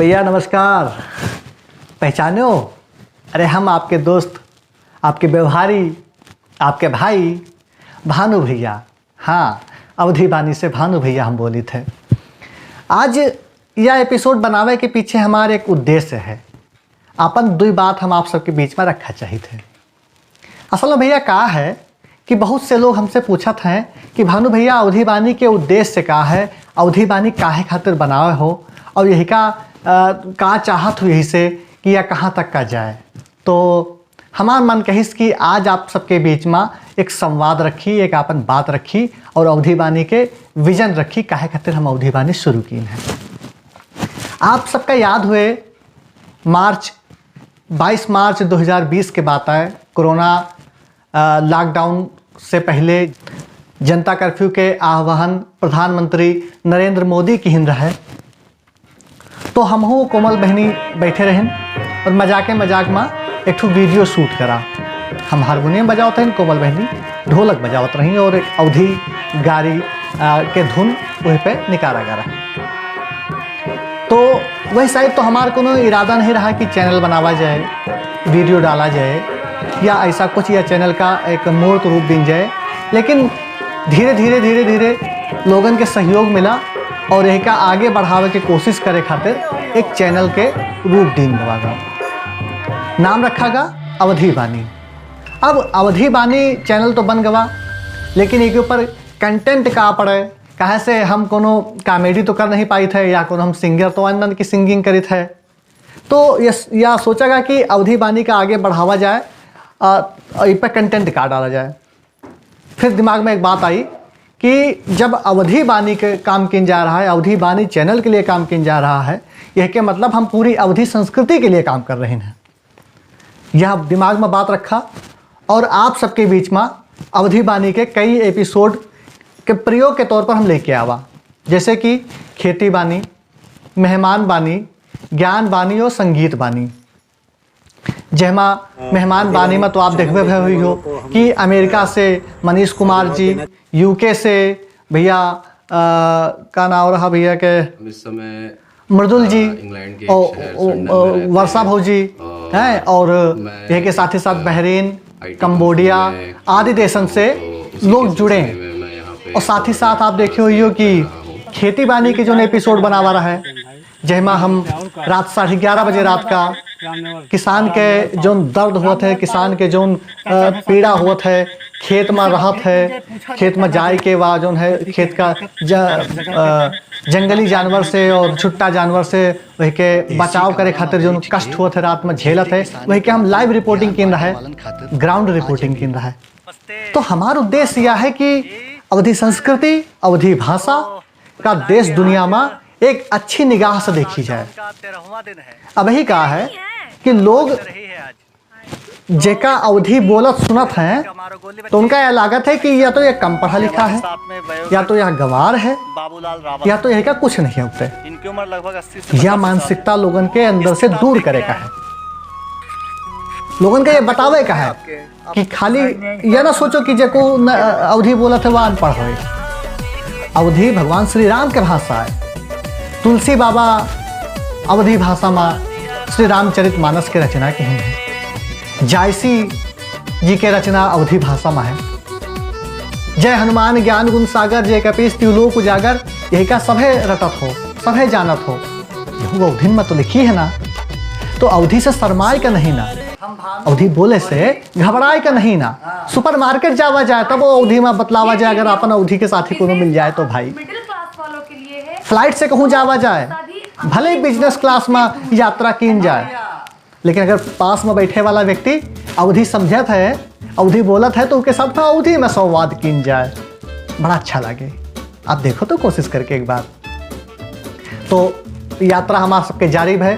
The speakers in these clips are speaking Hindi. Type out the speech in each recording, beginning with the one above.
भैया नमस्कार। पहचाने हो? अरे हम आपके दोस्त, आपके व्यवहारी, आपके भाई भानु भैया। हाँ, अवधी बानी से भानु भैया हम बोली थे। आज यह एपिसोड बनावे के पीछे हमारे एक उद्देश्य है। अपन दुई बात हम आप सबके बीच में रखा चाहिए थे। असल में भैया का है कि बहुत से लोग हमसे पूछत हैं कि भानु भैया अवधी बानी के उद्देश्य का है, अवधी बानी काहे खातिर बनावे हो और यही का चाहत हो यही से कि यह कहाँ तक का जाए। तो हमार मन कहिस कि आज आप सबके बीच में एक संवाद रखी, एक आपन बात रखी और अवधी बानी के विजन रखी काहे खातिर हम अवधी बानी शुरू की है। आप सबका याद हुए 22 मार्च 2020 के बात है। कोरोना लॉकडाउन से पहले जनता कर्फ्यू के आह्वान प्रधानमंत्री नरेंद्र मोदी की हिंद है। तो हम हो कोमल बहनी बैठे रहें और मजाक में एक ठो वीडियो शूट करा। हम हारमोनियम बजावत हैं, कोमल बहनी ढोलक बजावत रही और एक अवधी गारी के धुन वहीं पे निकाला गया। तो वही शायद तो हमारा कोनो इरादा नहीं रहा कि चैनल बनावा जाए, वीडियो डाला जाए या ऐसा कुछ, या चैनल का एक मूर्त रूप दी जाए। लेकिन धीरे धीरे लोगन के सहयोग मिला और यही का आगे बढ़ावे की कोशिश करे खातिर एक चैनल के रूप दीन गवा। नाम रखा गा अवधी बानी। अब अवधी बानी चैनल तो बन गवा, लेकिन इसके ऊपर कंटेंट का पड़े। कहे से हम कोनो कॉमेडी तो कर नहीं पाई थे या कोनो हम सिंगर तो अनंत की सिंगिंग करी थे। तो यह सोचेगा कि अवधी बानी का आगे बढ़ावा जाए, इस पर कंटेंट का डाला जाए। फिर दिमाग में एक बात आई कि जब अवधी बानी के काम किन जा रहा है, अवधी बानी चैनल के लिए काम किन जा रहा है, यह के मतलब हम पूरी अवधी संस्कृति के लिए काम कर रहे हैं। यह दिमाग में बात रखा और आप सबके बीच में अवधी बानी के कई एपिसोड के प्रयोग के तौर पर हम लेके आवा, जैसे कि खेती बानी, मेहमान बानी, ज्ञान बानी और संगीत बानी। जहमा मेहमान बानी में तो आप देखबे हुई हो कि अमेरिका से मनीष कुमार जी, यूके से भैया का नाम रहा भैया के इस समय मृदुल जी और वर्षा भौजी हैं, और यह के साथ ही साथ बहरीन, कंबोडिया आदि देशन से लोग जुड़े हैं। और साथ ही साथ आप देखे हुई हो कि खेती बानी के जो एपिसोड बनावा रहा है, जहमा हम रात 11:30 बजे रात का किसान के जो दर्द हुआ है, किसान के जो पीड़ा हुआ है, खेत में रहत है, खेत में जाए के बाद जो है खेत का जंगली जानवर से और छुट्टा जानवर से वही के बचाव करे खातिर जो कष्ट हुआ है, रात में झेलत है, वही के हम लाइव रिपोर्टिंग किन रहा है, ग्राउंड रिपोर्टिंग किन रहा है। तो हमारा उद्देश्य यह है कि अवधी संस्कृति, अवधी भाषा का देश दुनिया में एक अच्छी निगाह से देखी जाए। अब यही कहा है कि लोग जेका अवधी बोलत सुनत हैं तो उनका यह लागत है कि या तो यह कम पढ़ा लिखा है, या तो यह गंवार है, या तो यह का कुछ नहीं होते। यह मानसिकता लोगन के अंदर से दूर करे का है। लोगन का यह बतावे का है कि खाली यह ना सोचो कि जेको अवधी बोलत है वह अनपढ़ हो। अवधी भगवान श्री राम के भाषा है। तुलसी बाबा अवधी भाषा में श्री रामचरित मानस के रचना की हैं। जायसी जी के रचना अवधी भाषा में है। जय हनुमान ज्ञान गुण सागर, जय कपीस त्रिलोक उजागर, यही का सभे रटत हो, सभे जानत हो। यह अवधी में तो लिखी है ना। तो अवधी से शर्माए का नहीं ना, अवधी बोले से घबराए का नहीं ना। सुपरमार्केट जावा जाए तब वो अवधी में बतलावा जाए। अगर अपन अवधी के साथी को मिल जाए तो भाई फ्लाइट से कहूँ जावा जाए, भले ही बिजनेस क्लास में यात्रा की जाए, लेकिन अगर पास में बैठे वाला व्यक्ति अवधी समझत है, अवधी बोलत है, तो उसके साथ अवधी में संवाद की जाए, बड़ा अच्छा लगे। आप देखो तो कोशिश करके एक बार। तो यात्रा हमारा सबके जारी है।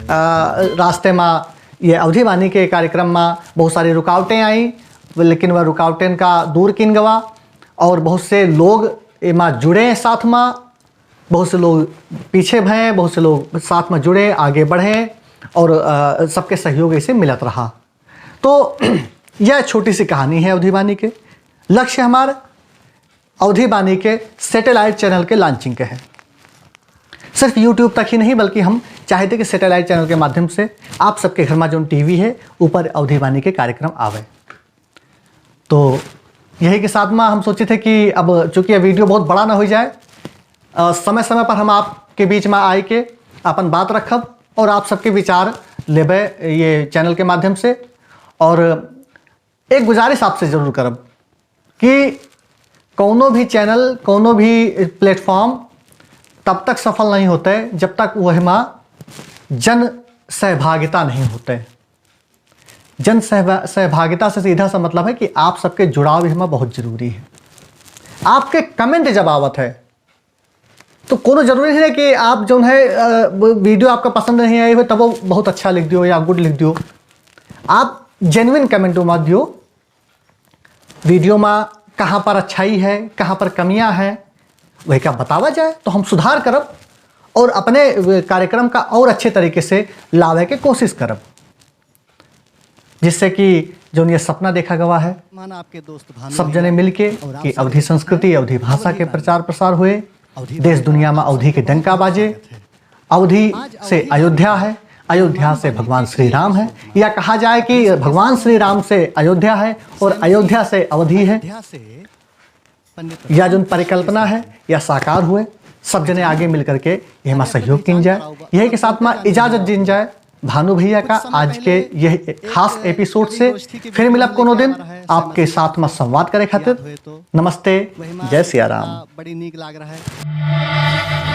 रास्ते में ये अवधी बानी के कार्यक्रम में बहुत सारी रुकावटें आई, लेकिन वह रुकावटें का दूर किन गवा और बहुत से लोग इमा जुड़े साथ में, बहुत से लोग पीछे भय, बहुत से लोग साथ में जुड़े, आगे बढ़े और सबके सहयोग ऐसे मिलत रहा। तो यह छोटी सी कहानी है अवधी बानी के। लक्ष्य हमारा अवधी बानी के सैटेलाइट चैनल के लॉन्चिंग के है। सिर्फ यूट्यूब तक ही नहीं बल्कि हम चाहते कि सैटेलाइट चैनल के माध्यम से आप सबके घर में जो टीवी है ऊपर अवधिवाणी के कार्यक्रम आवे। तो यही के साथ में हम सोचे थे कि अब चूंकि यह वीडियो बहुत बड़ा ना हो जाए, समय समय पर हम आपके बीच में आए के अपन बात रखब और आप सबके विचार लेबे ये चैनल के माध्यम से। और एक गुजारिश आपसे ज़रूर करब कि कोनो भी चैनल, कोनो भी प्लेटफॉर्म तब तक सफल नहीं होते जब तक वह में जन सहभागिता नहीं होते। जन सहभागिता से सीधा सा मतलब है कि आप सबके जुड़ाव इसमें बहुत जरूरी है। आपके कमेंट जब आवत है तो कोनो जरूरी नहीं है कि आप जो है वीडियो आपका पसंद नहीं आई हो तब वो बहुत अच्छा लिख दियो या गुड लिख दियो। आप जेन्युइन कमेंट मत दियो। वीडियो में कहाँ पर अच्छाई है, कहाँ पर कमियां हैं, वही क्या बतावा जाए तो हम सुधार करब और अपने कार्यक्रम का और अच्छे तरीके से लावे के कोशिश करब, जिससे कि जो ये सपना देखा गवा है आपके दोस्त सब जने मिलके कि अवधी संस्कृति, अवधी भाषा के प्रचार प्रसार हुए, देश दुनिया में अवधी के डंका बाजे। अवधी से अयोध्या है, अयोध्या से भगवान श्री राम है, या कहा जाए कि भगवान श्री राम से अयोध्या है और अयोध्या से अवधी है। या जो परिकल्पना है या साकार हुए, सब जने आगे मिलकर के यह सहयोग किन जाए। यही के साथ में इजाजत दिन जाए भानु भैया का आज के यह खास एपिसोड से। फिर मिलब कोनो दिन आपके साथ में संवाद करे खातिर। नमस्ते, जय सिया राम। बड़ी नीक लाग रहा है।